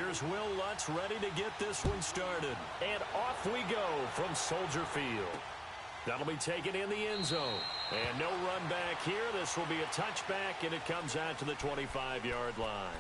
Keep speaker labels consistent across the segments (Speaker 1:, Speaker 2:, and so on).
Speaker 1: Here's Will Lutz ready to get this one started. And off we go from Soldier Field. That'll be taken in the end zone. And no run back here. This will be a touchback, and it comes out to the 25-yard line.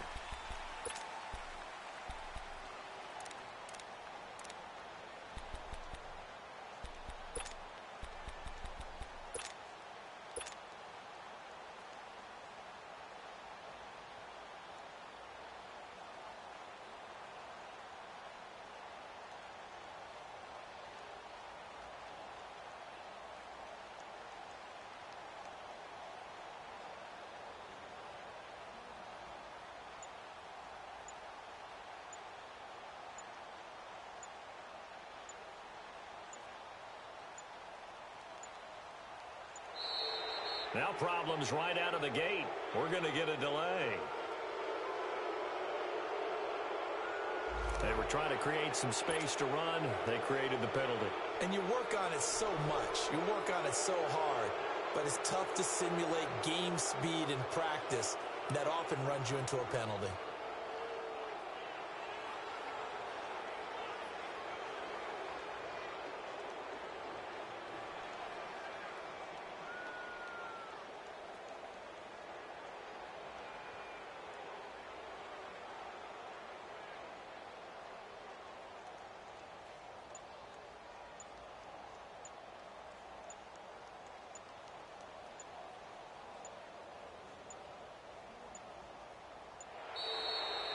Speaker 1: Now problems right out of the gate. We're going to get a delay. They were trying to create some space to run. They created the penalty.
Speaker 2: And you work on it so much. You work on it so hard. But it's tough to simulate game speed in practice. That often runs you into a penalty.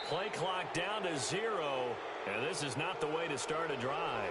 Speaker 1: Play clock down to 0, and this is not the way to start a drive.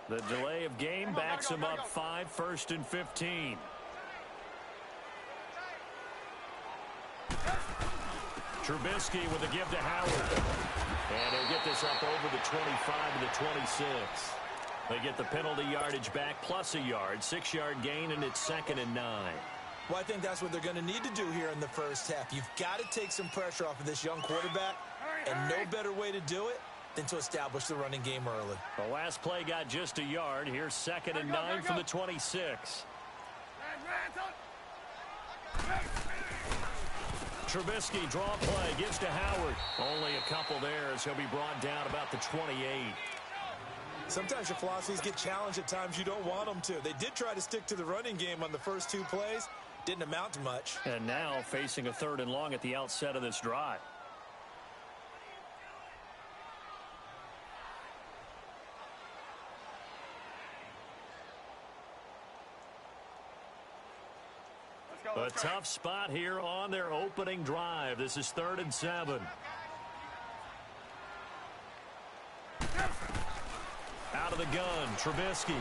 Speaker 1: The delay of game backs him up 5, 1st and 15. Trubisky with a give to Howard. And he'll get this up over the 25 to the 26. They get the penalty yardage back plus a yard, 6-yard gain, and it's 2nd and 9.
Speaker 2: Well, I think that's what they're going to need to do here in the first half. You've got to take some pressure off of this young quarterback, and no better way to do it than to establish the running game early.
Speaker 1: The last play got just a yard. Here's 2nd and 9 from the 26. Trubisky, draw play, gives to Howard. Only a couple there as he'll be brought down about the 28.
Speaker 2: Sometimes your philosophies get challenged at times you don't want them to. They did try to stick to the running game on the first 2 plays. Didn't amount to much.
Speaker 1: And now facing a 3rd and long at the outset of this drive. A tough spot here on their opening drive. This is 3rd and 7. Out of the gun, Trubisky.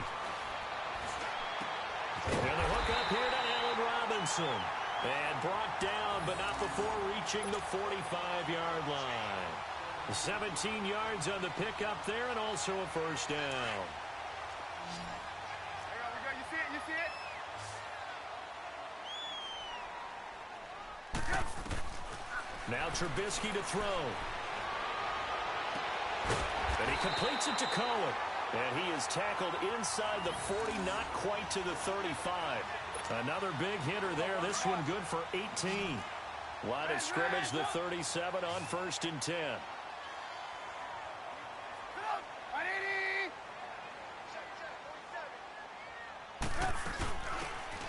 Speaker 1: And the hook up here to Allen Robinson. And brought down, but not before reaching the 45-yard line. 17 yards on the pickup there, and also a first down.
Speaker 3: There we go. You see it? You see it?
Speaker 1: Now Trubisky to throw. And he completes it to Cohen. And he is tackled inside the 40, not quite to the 35. Another big hitter there. This one good for 18. Line of scrimmage, the 37 on 1st and 10.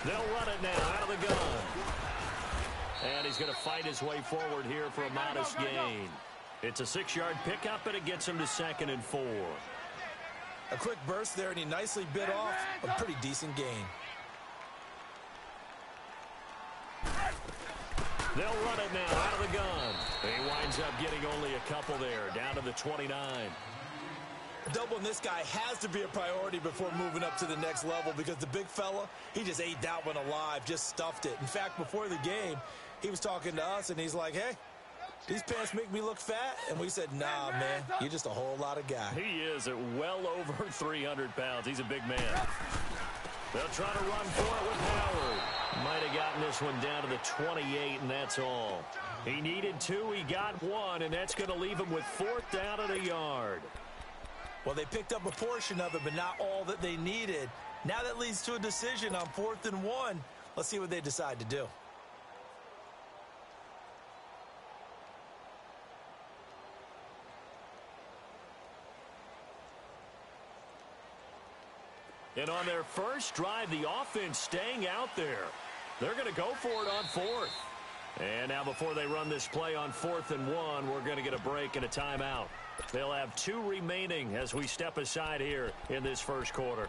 Speaker 1: They'll run it now out of the gun. And he's going to fight his way forward here for a modest gain. It's a 6-yard pickup, and it gets him to 2nd and 4.
Speaker 2: A quick burst there, and he nicely bit off a pretty decent gain.
Speaker 1: They'll run it now out of the gun. He winds up getting only a couple there, down to the 29.
Speaker 2: Doubling this guy has to be a priority before moving up to the next level because the big fella, he just ate that one alive, just stuffed it. In fact, before the game, he was talking to us, and he's like, hey, these pants make me look fat? And we said, nah, man, you're just a whole lot of guy.
Speaker 1: He is at well over 300 pounds. He's a big man. They'll try to run for it with Howard. Might have gotten this one down to the 28, and that's all. He needed 2, he got 1, and that's going to leave him with 4th down at a yard.
Speaker 2: Well, they picked up a portion of it, but not all that they needed. Now that leads to a decision on 4th and 1. Let's see what they decide to do.
Speaker 1: And on their first drive, the offense staying out there. They're going to go for it on 4th. And now before they run this play on 4th and 1, we're going to get a break and a timeout. They'll have 2 remaining as we step aside here in this first quarter.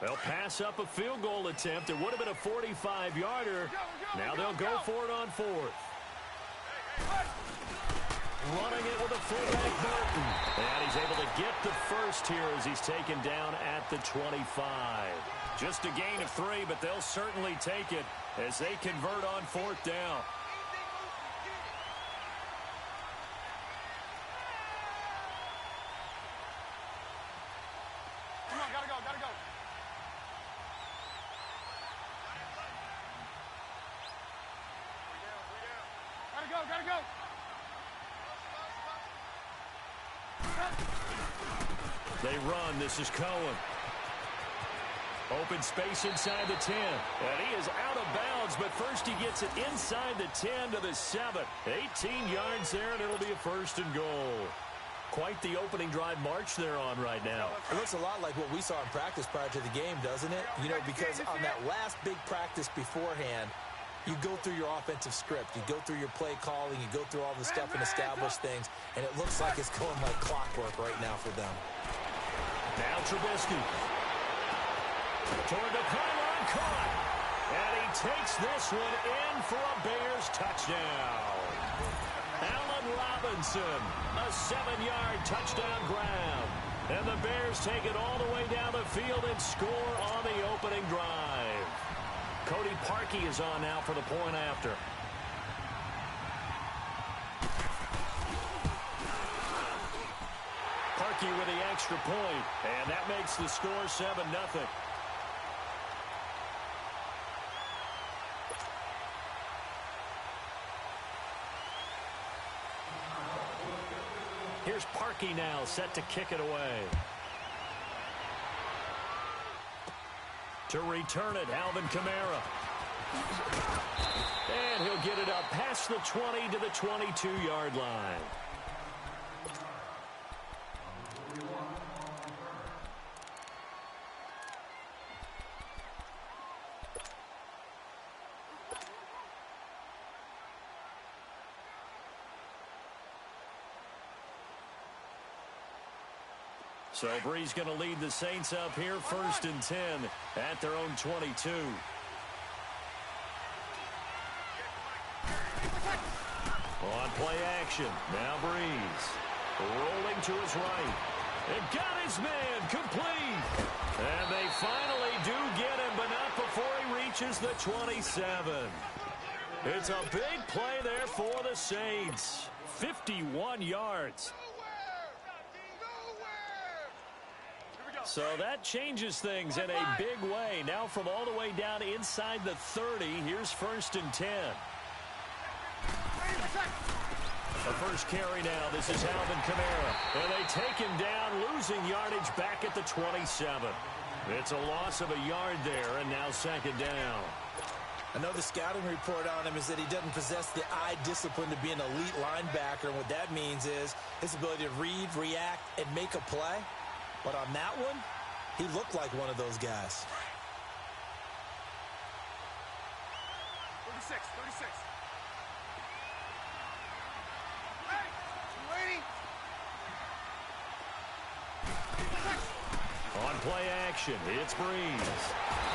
Speaker 1: They'll pass up a field goal attempt. It would have been a 45-yarder. Now they'll go for it on 4th. Running it with a fullback, Burton. And he's able to get the first here as he's taken down at the 25. Just a gain of 3, but they'll certainly take it as they convert on 4th down.
Speaker 3: Come on, gotta go, gotta go. Gotta go, gotta go.
Speaker 1: They run. This is Cohen. Open space inside the 10. And he is out of bounds, but first he gets it inside the 10 to the 7. 18 yards there, and it'll be a 1st and goal. Quite the opening drive march they're on right now.
Speaker 2: It looks a lot like what we saw in practice prior to the game, doesn't it? You know, because on that last big practice beforehand, you go through your offensive script. You go through your play calling. You go through all the stuff and establish things. And it looks like it's going like clockwork right now for them.
Speaker 1: Now Trubisky. Toward the pylon, caught. And he takes this one in for a Bears touchdown. Allen Robinson, a 7-yard touchdown grab. And the Bears take it all the way down the field and score on the opening drive. Cody Parkey is on now for the point after. Parkey with the extra point, and that makes the score 7-0. Here's Parkey now, set to kick it away. To return it, Alvin Kamara. And he'll get it up past the 20 to the 22-yard line. So Bree's going to lead the Saints up here, 1st and 10 at their own 22. On play action, now Breeze. Rolling to his right. And got his man complete. And they finally do get him, but not before he reaches the 27. It's a big play there for the Saints. 51 yards. So that changes things in a big way. Now from all the way down inside the 30, here's 1st and 10. The first carry now. This is Alvin Kamara. And they take him down, losing yardage back at the 27. It's a loss of a yard there, and now 2nd down.
Speaker 2: I know the scouting report on him is that he doesn't possess the eye discipline to be an elite linebacker. And what that means is his ability to read, react, and make a play. But on that one, he looked like one of those guys.
Speaker 3: 36.
Speaker 1: On play action, it's Breeze.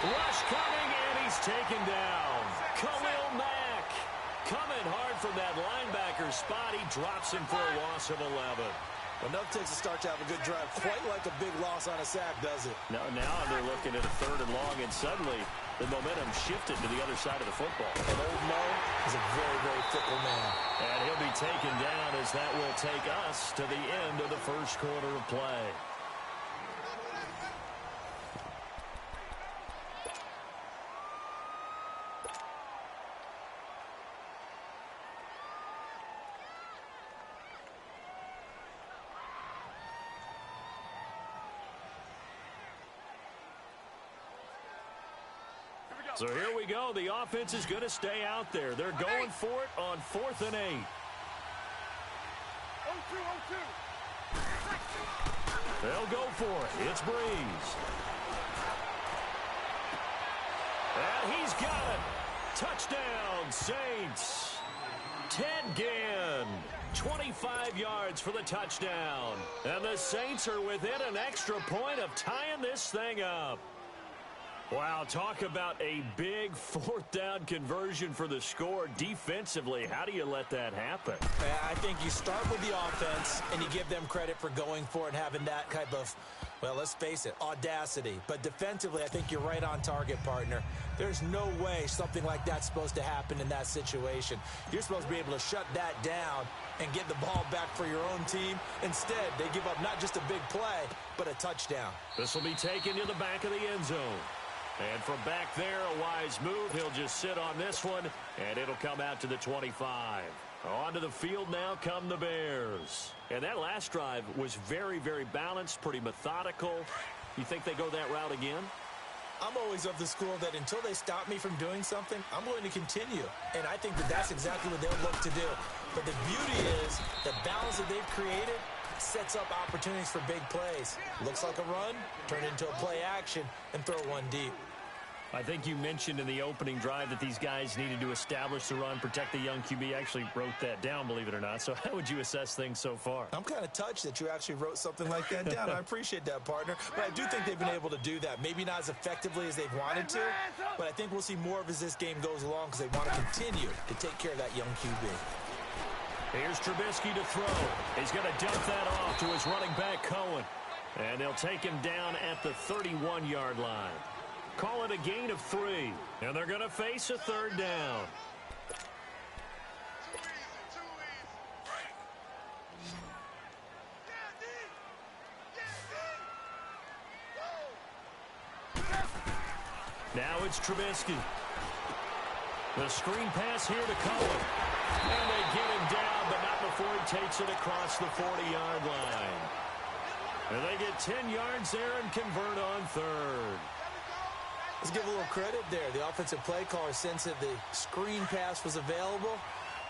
Speaker 1: Rush coming, and he's taken down. Khalil Mack coming hard from that linebacker spot. He drops him for a loss of 11.
Speaker 2: Enough takes a start to have a good drive. Quite like a big loss on a sack, does it?
Speaker 1: Now they're looking at a 3rd and long, and suddenly the momentum shifted to the other side of the football.
Speaker 2: And old Mo is a very, very fickle man.
Speaker 1: And he'll be taken down as that will take us to the end of the first quarter of play. So here we go. The offense is going to stay out there. They're going for it on 4th and 8.
Speaker 3: 0-2.
Speaker 1: They'll go for it. It's Breeze. And he's got it. Touchdown, Saints. Ted Ginn. 25 yards for the touchdown. And the Saints are within an extra point of tying this thing up. Wow, talk about a big 4th down conversion for the score. Defensively, how do you let that happen?
Speaker 2: I think you start with the offense, and you give them credit for going for it and having that type of, well, let's face it, audacity. But defensively, I think you're right on target, partner. There's no way something like that's supposed to happen in that situation. You're supposed to be able to shut that down and get the ball back for your own team. Instead, they give up not just a big play, but a touchdown.
Speaker 1: This will be taken to the back of the end zone. And from back there, a wise move. He'll just sit on this one, and it'll come out to the 25. Onto the field now come the Bears. And that last drive was very, very balanced, pretty methodical. You think they go that route again?
Speaker 2: I'm always of the school that until they stop me from doing something, I'm going to continue. And I think that that's exactly what they'll look to do. But the beauty is the balance that they've created sets up opportunities for big plays. Looks like a run, turn into a play action, and throw one deep.
Speaker 1: I think you mentioned in the opening drive that these guys needed to establish the run, protect the young QB. I actually wrote that down, believe it or not. So how would you assess things so far?
Speaker 2: I'm kind of touched that you actually wrote something like that down. I appreciate that, partner. But I do think they've been able to do that. Maybe not as effectively as they've wanted to, but I think we'll see more of as this game goes along because they want to continue to take care of that young QB.
Speaker 1: Here's Trubisky to throw. He's going to dump that off to his running back, Cohen. And they'll take him down at the 31-yard line. Call it a gain of 3. And they're going to face a 3rd down. Now it's Trubisky. The screen pass here to Cohen. And they get him down, but not before he takes it across the 40-yard line. And they get 10 yards there and convert on 3rd.
Speaker 2: Let's give a little credit there. The offensive play caller sensed that the screen pass was available.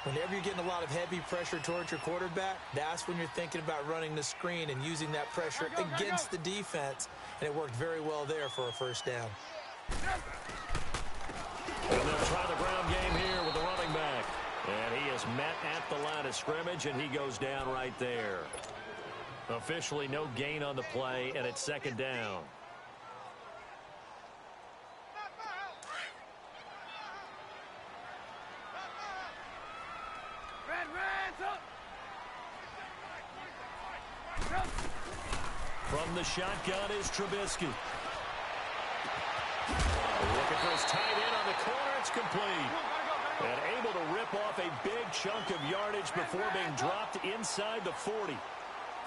Speaker 2: Whenever you're getting a lot of heavy pressure towards your quarterback, that's when you're thinking about running the screen and using that pressure against the defense. And it worked very well there for a first down.
Speaker 1: And they'll try the ground game here with the running back. And he is met at the line of scrimmage, and he goes down right there. Officially no gain on the play, and it's second down. From the shotgun is Trubisky. Looking for his tight end on the corner. It's complete. And able to rip off a big chunk of yardage before being dropped inside the 40.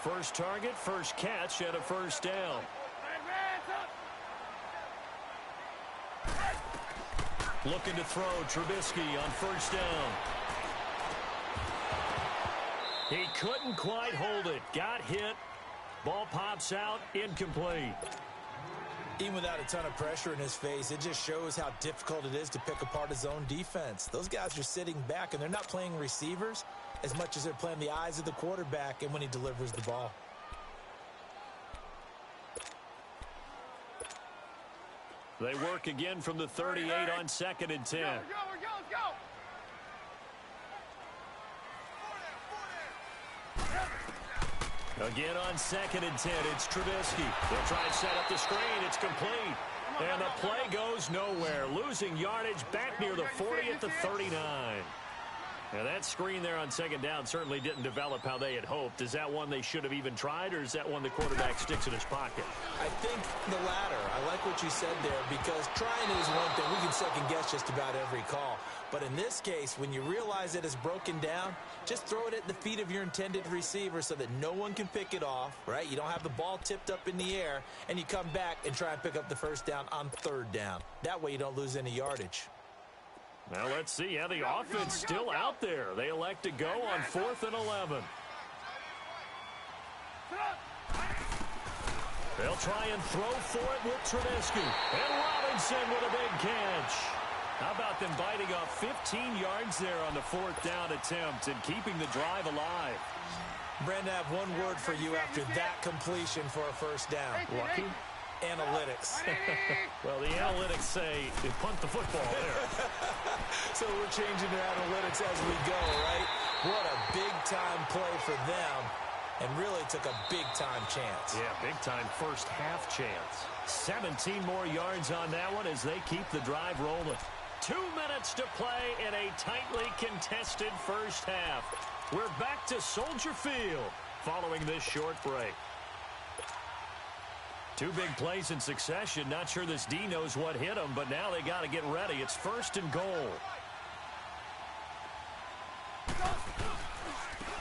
Speaker 1: First target, first catch, and a first down. Looking to throw Trubisky on first down. He couldn't quite hold it. Got hit. Ball pops out, incomplete.
Speaker 2: Even without a ton of pressure in his face, it just shows how difficult it is to pick apart his own defense. Those guys are sitting back, and they're not playing receivers as much as they're playing the eyes of the quarterback and when he delivers the ball.
Speaker 1: They work again from the 38 on 2nd and 10.
Speaker 3: Let's go.
Speaker 1: Again on 2nd and 10, it's Trubisky. They'll try and set up the screen. It's complete. And the play goes nowhere. Losing yardage back near the 40 at the 39. Now that screen there on second down certainly didn't develop how they had hoped. Is that one they should have even tried, or is that one the quarterback sticks in his pocket?
Speaker 2: I think the latter. I like what you said there, because trying is one thing. We can second guess just about every call. But in this case, when you realize that it's broken down, just throw it at the feet of your intended receiver so that no one can pick it off, right? You don't have the ball tipped up in the air, and you come back and try and pick up the first down on third down. That way you don't lose any yardage.
Speaker 1: Now let's see how the offense still out there. They elect to go on 4th and 11. They'll try and throw for it with Trubisky. And Robinson with a big catch. How about them biting off 15 yards there on the 4th down attempt and keeping the drive alive?
Speaker 2: Brandon, I have one word for you after that completion for a first down.
Speaker 1: Lucky?
Speaker 2: Analytics.
Speaker 1: Well, the analytics say they punt the football there.
Speaker 2: So we're changing their analytics as we go, right? What a big-time play for them, and really took a big-time chance.
Speaker 1: Yeah, big-time first half chance. 17 more yards on that one as they keep the drive rolling. 2 minutes to play in a tightly contested first half. We're back to Soldier Field following this short break. 2 big plays in succession. Not sure this D knows what hit him, but now they got to get ready. It's 1st and goal.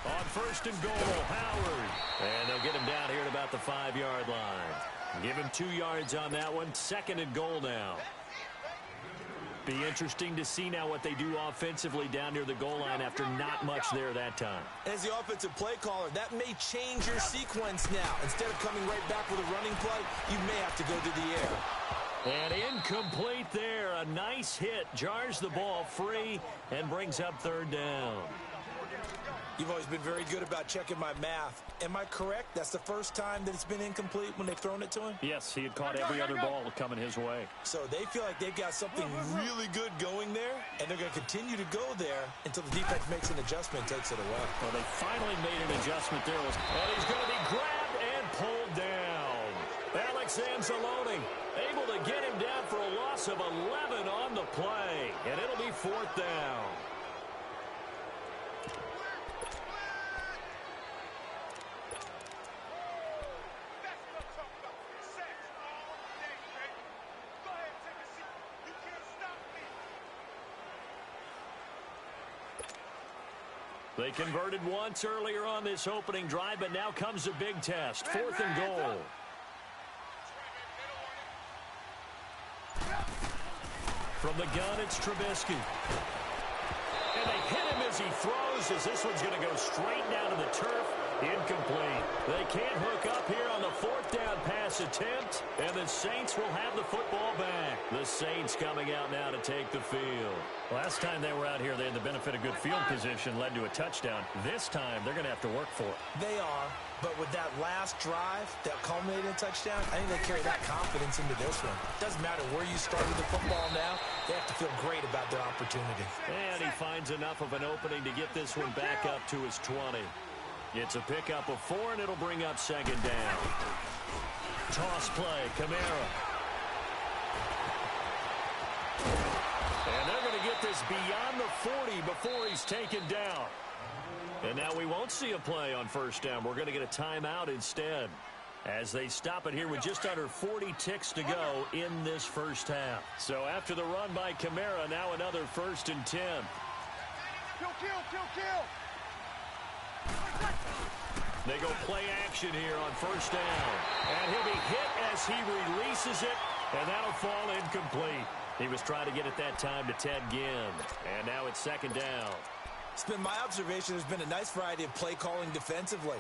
Speaker 1: On 1st and goal, Howard. And they'll get him down here at about the 5-yard line. Give him 2 yards on that one. 2nd and goal now. Be interesting to see now what they do offensively down near the goal line after not much there that time.
Speaker 2: As the offensive play caller, that may change your sequence now. Instead of coming right back with a running play, you may have to go to the air.
Speaker 1: And incomplete there. A nice hit. Jars the ball free and brings up 3rd down.
Speaker 2: You've always been very good about checking my math. Am I correct? That's the first time that it's been incomplete when they've thrown it to him?
Speaker 1: Yes, he had caught every other ball coming his way.
Speaker 2: So they feel like they've got something really good going there, and they're going to continue to go there until the defense makes an adjustment and takes it away.
Speaker 1: Well, they finally made an adjustment there. And he's going to be grabbed and pulled down. Alex Anzalone able to get him down for a loss of 11 on the play. And it'll be 4th down. They converted once earlier on this opening drive, but now comes a big test. 4th and goal. From the gun, it's Trubisky. And they hit him as he throws, as this one's going to go straight down to the turf Incomplete. They can't hook up here on the fourth down pass attempt, and the Saints will have the football back. The Saints coming out now to take the field.
Speaker 4: Last time they were out here, they had the benefit of good field position, led to a touchdown. This time, they're going to have to work for it.
Speaker 2: They are, but with that last drive that culminated in a touchdown, I think they carry that confidence into this one. Doesn't matter where you started the football now, they have to feel great about their opportunity.
Speaker 1: And he finds enough of an opening to get this one back up to his 20. It's a pickup of 4, and it'll bring up second down. Toss play, Kamara. And they're going to get this beyond the 40 before he's taken down. And now we won't see a play on first down. We're going to get a timeout instead, as they stop it here with just under 40 ticks to go in this first half. So after the run by Kamara, now another 1st and 10.
Speaker 3: Kill.
Speaker 1: They go play action here on first down. And he'll be hit as he releases it, and that'll fall incomplete. He was trying to get it that time to Ted Ginn. And now it's second down.
Speaker 2: It's been my observation there's been a nice variety of play calling defensively.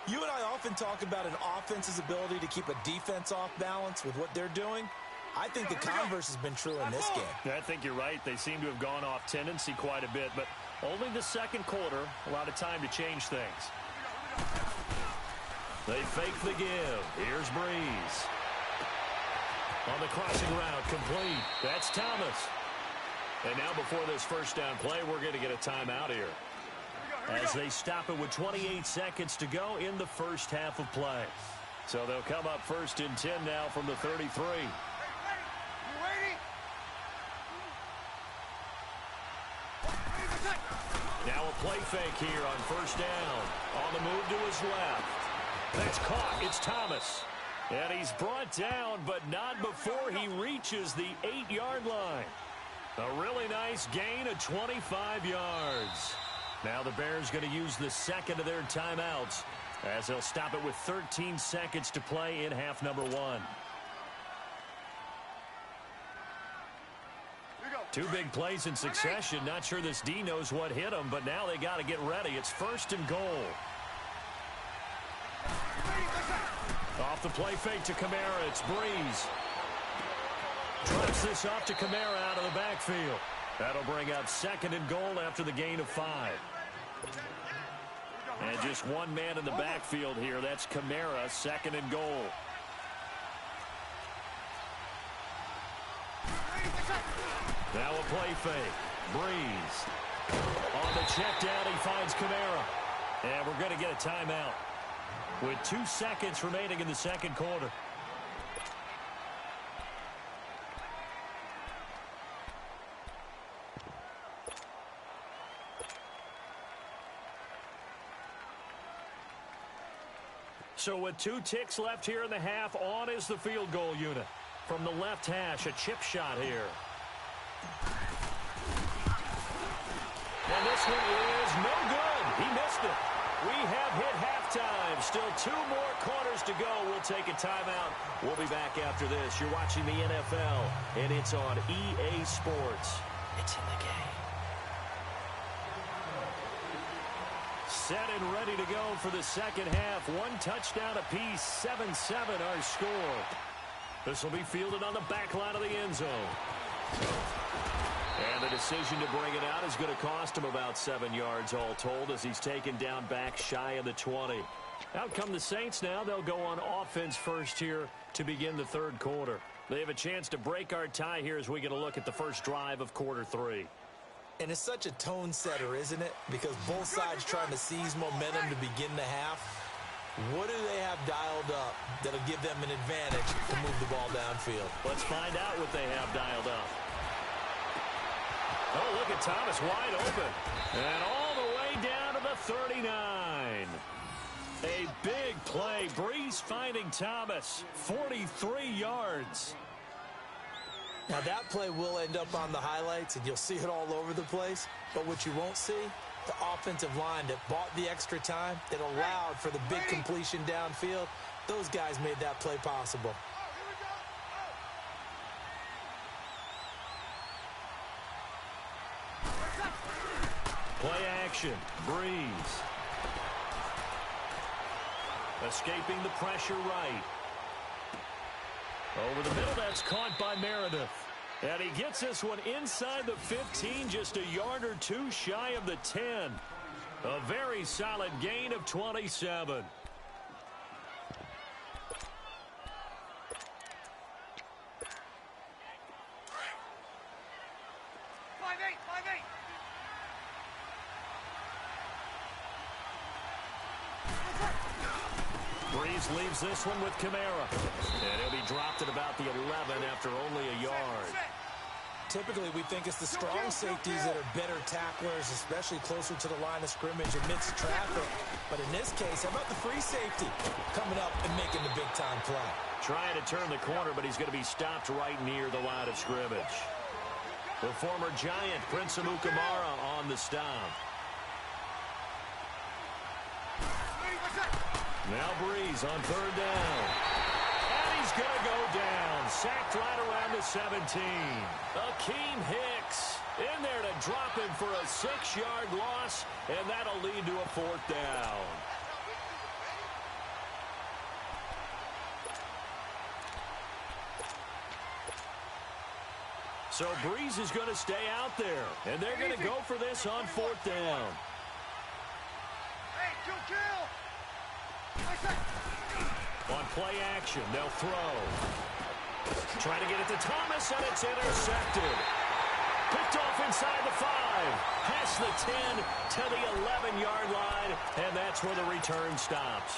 Speaker 2: You and I often talk about an offense's ability to keep a defense off balance with what they're doing. I think the converse has been true in this game.
Speaker 4: I think you're right. They seem to have gone off tendency quite a bit, but only the second quarter, a lot of time to change things.
Speaker 1: They fake the give. Here's Breeze. On the crossing route, complete. That's Thomas. And now before this first down play, we're going to get a timeout here, as they stop it with 28 seconds to go in the first half of play. So they'll come up 1st and 10 now from the 33. Now a play fake here on first down. On the move to his left. That's caught. It's Thomas. And he's brought down, but not before he reaches the 8-yard line. A really nice gain of 25 yards. Now the Bears going to use the second of their timeouts, as they'll stop it with 13 seconds to play in half number 1. Two big plays in succession. Not sure this D knows what hit him, but now they got to get ready. It's 1st and goal. Off the play fake to Kamara. It's Breeze. Drops this off to Kamara out of the backfield. That'll bring up 2nd and goal after the gain of 5. And just one man in the backfield here. That's Kamara, 2nd and goal. Now a play fake. Breeze. On the check down, he finds Kamara. And we're going to get a timeout with 2 seconds remaining in the second quarter. So with 2 ticks left here in the half, on is the field goal unit. From the left hash, a chip shot here. And this one is no good. He missed it. We have hit halftime. Still 2 more quarters to go. We'll take a timeout. We'll be back after this. You're watching the NFL, and it's on EA Sports. It's in the game. Set and ready to go for the second half. 1 touchdown apiece, 7-7 our score. This will be fielded on the back line of the end zone. And the decision to bring it out is going to cost him about 7 yards all told, as he's taken down back shy of the 20. Out come the Saints now. They'll go on offense first here to begin the third quarter. They have a chance to break our tie here as we get a look at the first drive of quarter 3.
Speaker 2: And it's such a tone setter, isn't it? Because both sides trying to seize momentum to begin the half. What do they have dialed up that'll give them an advantage to move the ball downfield?
Speaker 1: Let's find out what they have dialed up. Oh, look at Thomas wide open. And all the way down to the 39. A big play. Breeze finding Thomas. 43 yards.
Speaker 2: Now, that play will end up on the highlights, and you'll see it all over the place. But what you won't see, the offensive line that bought the extra time, that allowed for the big completion downfield, those guys made that play possible.
Speaker 1: Play action. Breeze. Escaping the pressure right. Over the middle, that's caught by Meredith. And he gets this one inside the 15, just a yard or two shy of the 10. A very solid gain of 27.
Speaker 3: 5-8.
Speaker 1: Breeze leaves this one with Kamara. And he'll be dropped at about the 11 after only a yard.
Speaker 2: Typically, we think it's the strong safeties that are better tacklers, especially closer to the line of scrimmage amidst traffic. But in this case, how about the free safety coming up and making the big-time play?
Speaker 1: Trying to turn the corner, but he's going to be stopped right near the line of scrimmage. The former Giant, Prince Amukamara, on the stop. Now Breeze on third down. And he's going to go down. Sacked right around the 17. Akeem Hicks in there to drop him for a 6-yard loss, and that'll lead to a 4th down. So Breeze is going to stay out there, and they're going to go for this on 4th down.
Speaker 3: Hey, kill.
Speaker 1: On play action, they'll throw. Trying to get it to Thomas, and it's intercepted. Picked off inside the 5. Past the 10 to the 11-yard line, and that's where the return stops.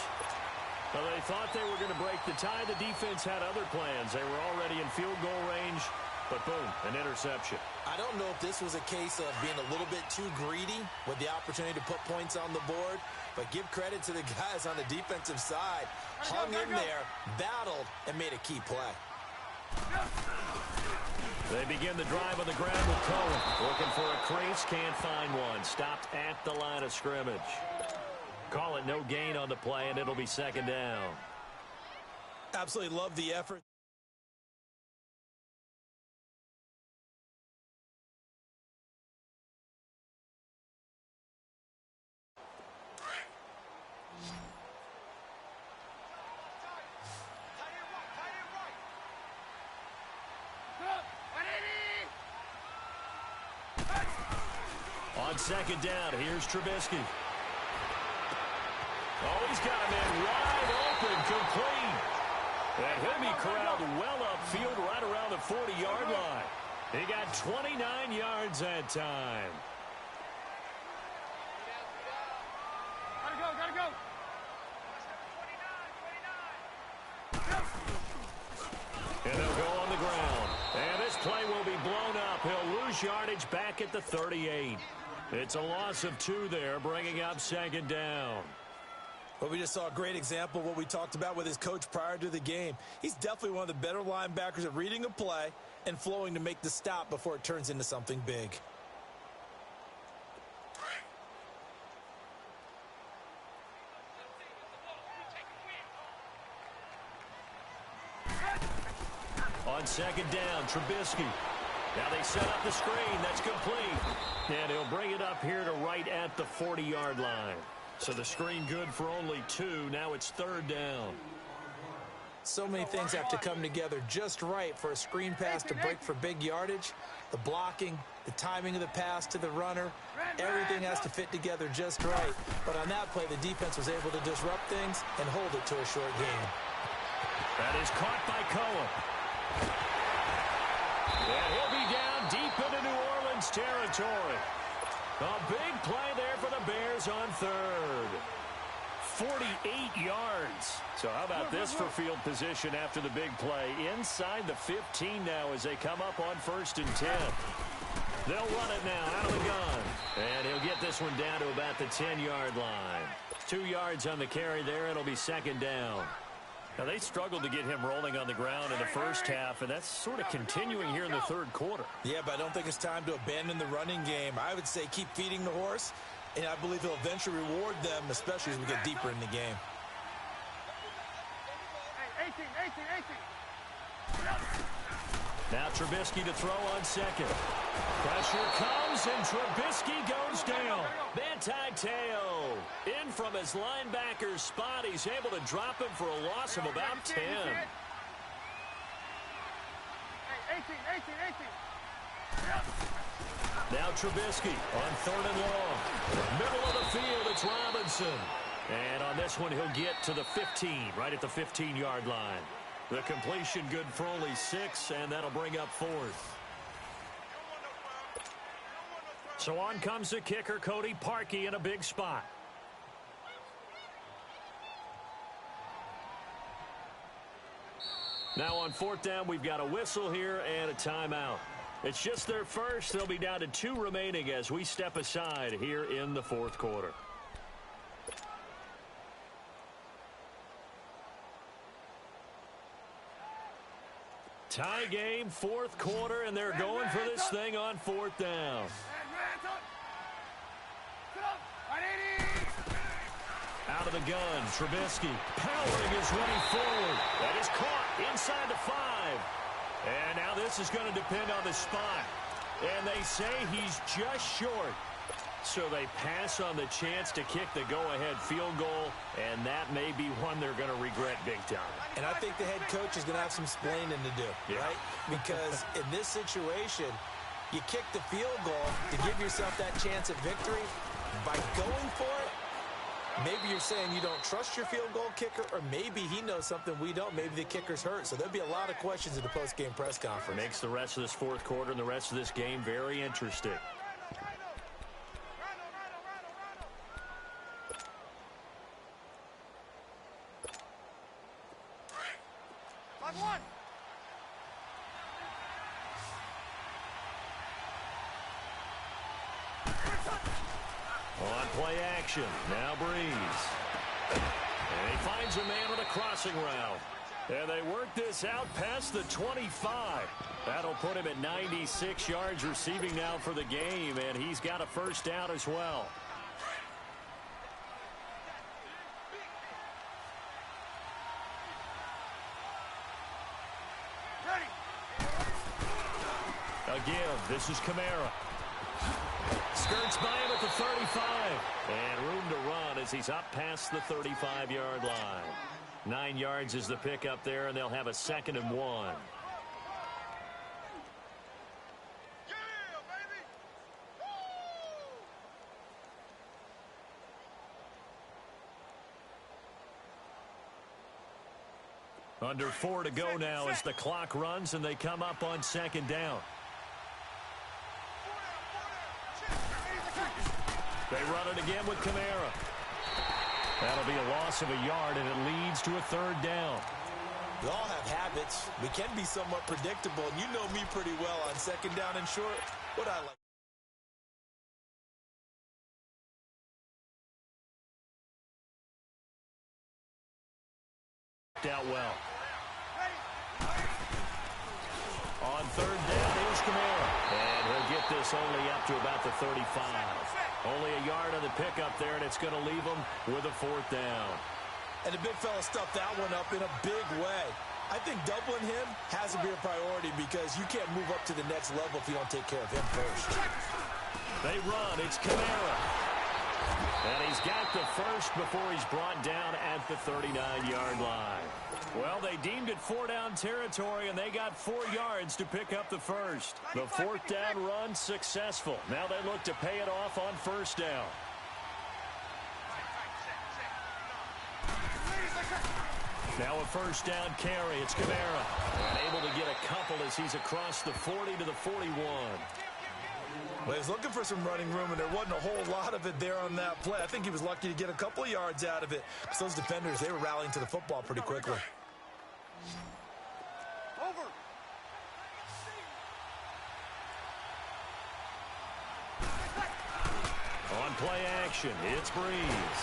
Speaker 1: Well, they thought they were going to break the tie. The defense had other plans. They were already in field goal range, but boom, an interception.
Speaker 2: I don't know if this was a case of being a little bit too greedy with the opportunity to put points on the board, but give credit to the guys on the defensive side. Hung in there, battled, and made a key play.
Speaker 1: They begin the drive on the ground with Cohen. Looking for a crease, can't find one. Stopped at the line of scrimmage. Call it no gain on the play, and it'll be 2nd down.
Speaker 2: Absolutely love the effort.
Speaker 1: On 2nd down, here's Trubisky. Oh, he's got him in wide open, complete. And he'll be corralled well upfield right around the 40-yard line. He got 29 yards that time.
Speaker 3: Gotta go.
Speaker 1: And they'll go on the ground. And this play will be blown up. He'll lose yardage back at the 38. It's a loss of 2 there, bringing up 2nd down.
Speaker 2: Well, we just saw a great example of what we talked about with his coach prior to the game. He's definitely one of the better linebackers at reading a play and flowing to make the stop before it turns into something big.
Speaker 1: On 2nd down, Trubisky. Now they set up the screen. That's complete. And he'll bring it up here to right at the 40-yard line. So the screen good for only 2. Now it's 3rd down.
Speaker 2: So many things have to come together just right for a screen pass to break for big yardage. The blocking, the timing of the pass to the runner, everything has to fit together just right. But on that play, the defense was able to disrupt things and hold it to a short game.
Speaker 1: That is caught by Cohen. And he'll be down deep into New Orleans territory. A big play there for the Bears on 3rd. 48 yards. So how about this for field position after the big play? Inside the 15 now as they come up on 1st and 10. They'll run it now out of the gun. And he'll get this one down to about the 10-yard line. 2 yards on the carry there. It'll be 2nd down. Now, they struggled to get him rolling on the ground in the first half, and that's sort of continuing here in the 3rd quarter.
Speaker 2: Yeah, but I don't think it's time to abandon the running game. I would say keep feeding the horse, and I believe he'll eventually reward them, especially as we get deeper in the game.
Speaker 3: Hey, 18.
Speaker 1: Now Trubisky to throw on 2nd. Pressure comes, and Trubisky goes down. Manti Te'o In from his linebacker's spot, he's able to drop him for a loss of about 10.
Speaker 3: Hey, 18. Yep.
Speaker 1: Now Trubisky on 3rd and long. Middle of the field, it's Robinson. And on this one, he'll get to the 15, right at the 15-yard line. The completion good for only 6, and that'll bring up 4th. So on comes the kicker, Cody Parkey, in a big spot. Now on 4th down, we've got a whistle here and a timeout. It's just their first. They'll be down to 2 remaining as we step aside here in the 4th quarter. Tie game, 4th quarter, and they're going for this thing on 4th down. Out of the gun, Trubisky powering his way forward. That is caught inside the 5. And now this is going to depend on the spot. And they say he's just short. So they pass on the chance to kick the go-ahead field goal, and that may be one they're going to regret big time.
Speaker 2: And I think the head coach is going to have some explaining to do, right? Because in this situation, you kick the field goal to give yourself that chance at victory. By going for it, maybe you're saying you don't trust your field goal kicker, or maybe he knows something we don't. Maybe the kicker's hurt. So there'll be a lot of questions in the post-game press conference.
Speaker 1: Makes the rest of this 4th quarter and the rest of this game very interesting. On play action, now Breeze. And he finds a man with a crossing route. And they work this out past the 25. That'll put him at 96 yards receiving now for the game, and he's got a 1st down as well. Again, this is Kamara. Skirts by him at the 35. And room to run as he's up past the 35-yard line. 9 yards is the pickup there, and they'll have a 2nd and 1. Under 4 to go now as the clock runs, and they come up on 2nd down. They run it again with Kamara. That'll be a loss of a yard, and it leads to a 3rd down.
Speaker 2: We all have habits. We can be somewhat predictable, and you know me pretty well on 2nd down and short. What I like.
Speaker 1: Out well. On 3rd down, here's Kamara. And he'll get this only up to about the 35. Only a yard on the pickup there, and it's going to leave him with a 4th down.
Speaker 2: And the big fella stuffed that one up in a big way. I think doubling him has to be a priority because you can't move up to the next level if you don't take care of him first.
Speaker 1: They run. It's Kamara. And he's got the 1st before he's brought down at the 39-yard line. Well, they deemed it 4-down territory, and they got 4 yards to pick up the 1st. The 4th down run successful. Now they look to pay it off on 1st down. Now a 1st down carry. It's Kamara. And able to get a couple as he's across the 40 to the 41.
Speaker 2: Well, he was looking for some running room, and there wasn't a whole lot of it there on that play. I think he was lucky to get a couple of yards out of it. So those defenders, they were rallying to the football pretty quickly.
Speaker 3: Over.
Speaker 1: On play action, it's Breeze.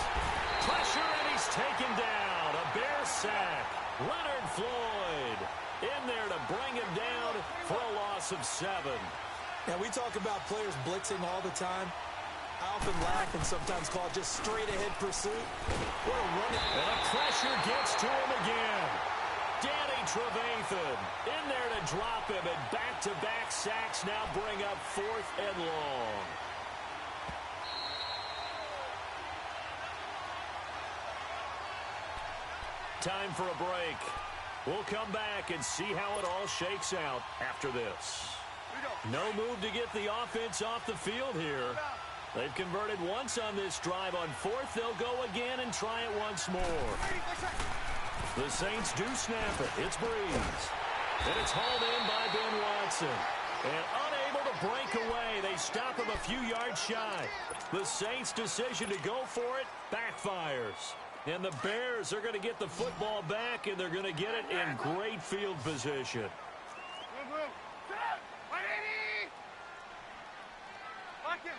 Speaker 1: Pressure, and he's taken down. A bear sack. Leonard Floyd in there to bring him down for a loss of 7.
Speaker 2: Now, we talk about players blitzing all the time. I often laugh and sometimes call it just straight-ahead pursuit. What a running.
Speaker 1: And the pressure gets to him again. Danny Trevathan in there to drop him, and back-to-back sacks now bring up 4th and long. time for a break. We'll come back and see how it all shakes out after this. No move to get the offense off the field here. They've converted once on this drive. On fourth, they'll go again and try it once more. The Saints do snap it. It's Breeze. And it's hauled in by Ben Watson. And unable to break away, they stop him a few yards shy. The Saints' decision to go for it backfires. And the Bears are going to get the football back, and they're going to get it in great field position.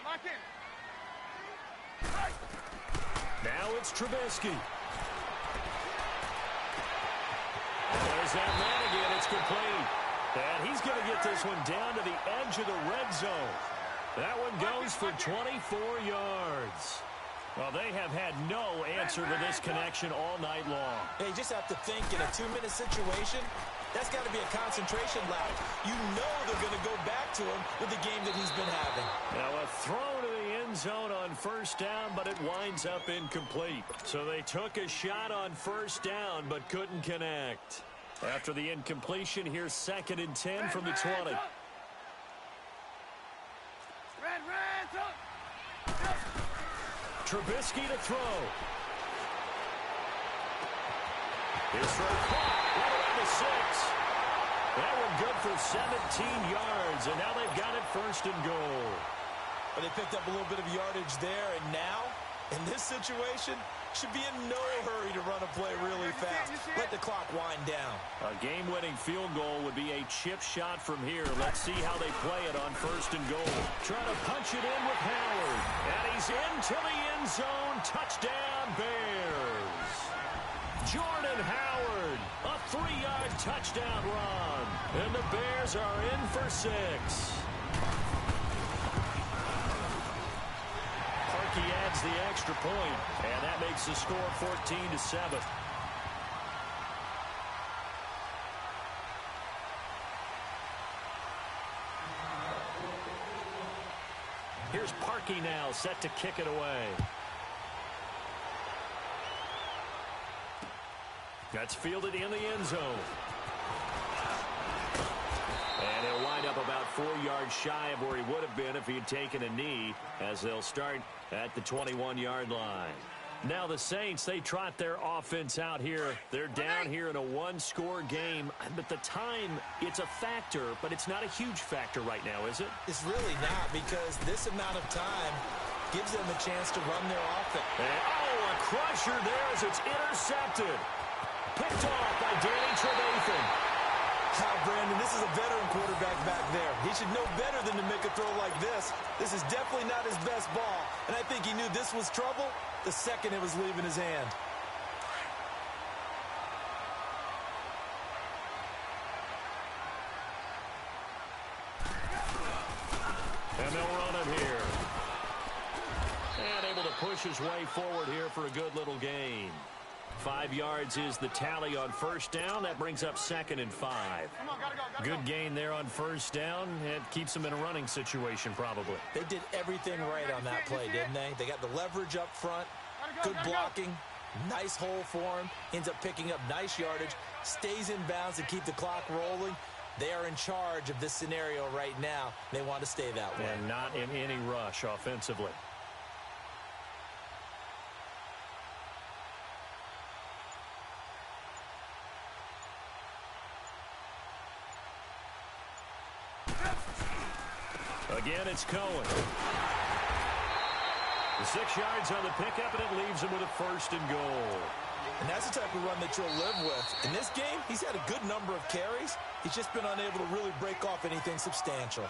Speaker 3: Lock in.
Speaker 1: Now it's Trubisky. There's that man again. It's complete. And he's going to get this one down to the edge of the red zone. That one goes for 24 yards. Well, they have had no answer to this connection all night long.
Speaker 2: They just have to think in a 2-minute situation, that's got to be a concentration lap. You know they're going to go back to him with the game that he's been having.
Speaker 1: Now a throw to the end zone on first down, but it winds up incomplete. So they took a shot on first down, but couldn't connect. After the incompletion, here's 2nd and 10 from the 20. Trubisky to throw. His throw caught right around the 6. That one good for 17 yards, and now they've got it 1st and goal.
Speaker 2: But they picked up a little bit of yardage there, and now, in this situation, should be in no hurry to run a play really fast. Let the clock wind down.
Speaker 1: A game-winning field goal would be a chip shot from here. Let's see how they play it on 1st and goal. Trying to punch it in with Howard. And he's into the end zone. Touchdown, Bears. Jordan Howard, a 3-yard touchdown run. And the Bears are in for 6. He adds the extra point, and that makes the score 14-7. Here's Parkey now, set to kick it away. That's fielded in the end zone. And he'll wind up about 4 yards shy of where he would have been if he had taken a knee, as they'll start at the 21-yard line. Now the Saints, they trot their offense out here. They're down here in a 1-score game. But the time, it's a factor, but it's not a huge factor right now, is it?
Speaker 2: It's really not, because this amount of time gives them a chance to run their offense.
Speaker 1: And, a crusher there as it's intercepted. Picked off by Danny Trevathan.
Speaker 2: Brandon, this is a veteran quarterback back there. He should know better than to make a throw like this. This is definitely not his best ball, and I think he knew this was trouble the second it was leaving his hand.
Speaker 1: And they'll run it here. And able to push his way forward here for a good little gain. 5 yards is the tally on first down. That brings up 2nd and 5.
Speaker 3: Come on, gotta go.
Speaker 1: Good gain there on first down. It keeps them in a running situation, probably.
Speaker 2: They did everything right on that play, didn't they? They got the leverage up front, good blocking, nice hole for him, ends up picking up nice yardage, stays in bounds to keep the clock rolling. They are in charge of this scenario right now. They want to stay that way.
Speaker 1: And not in any rush offensively. Again, it's Cohen. The 6 yards on the pickup, and it leaves him with a 1st and goal.
Speaker 2: And that's the type of run that you'll live with. In this game, he's had a good number of carries. He's just been unable to really break off anything substantial.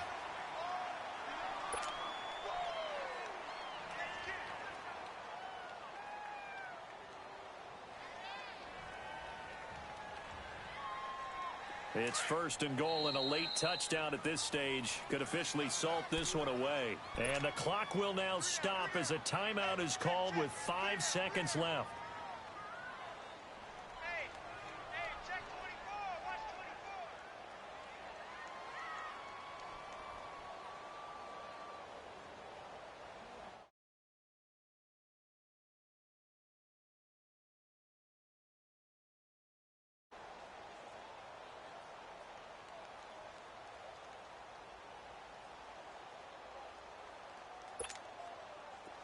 Speaker 1: It's 1st and goal, and a late touchdown at this stage could officially salt this one away. And the clock will now stop as a timeout is called with 5 seconds left.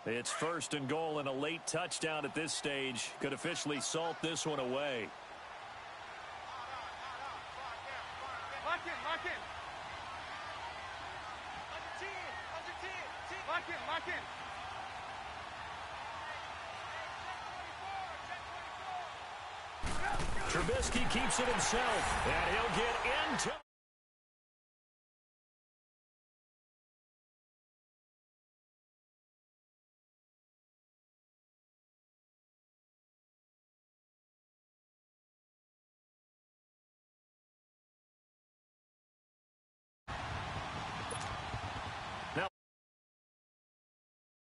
Speaker 1: It's first and goal, and a late touchdown at this stage could officially salt this one away.
Speaker 3: Lock in, lock in. Lock in, lock in.
Speaker 1: Trubisky keeps it himself, and he'll get into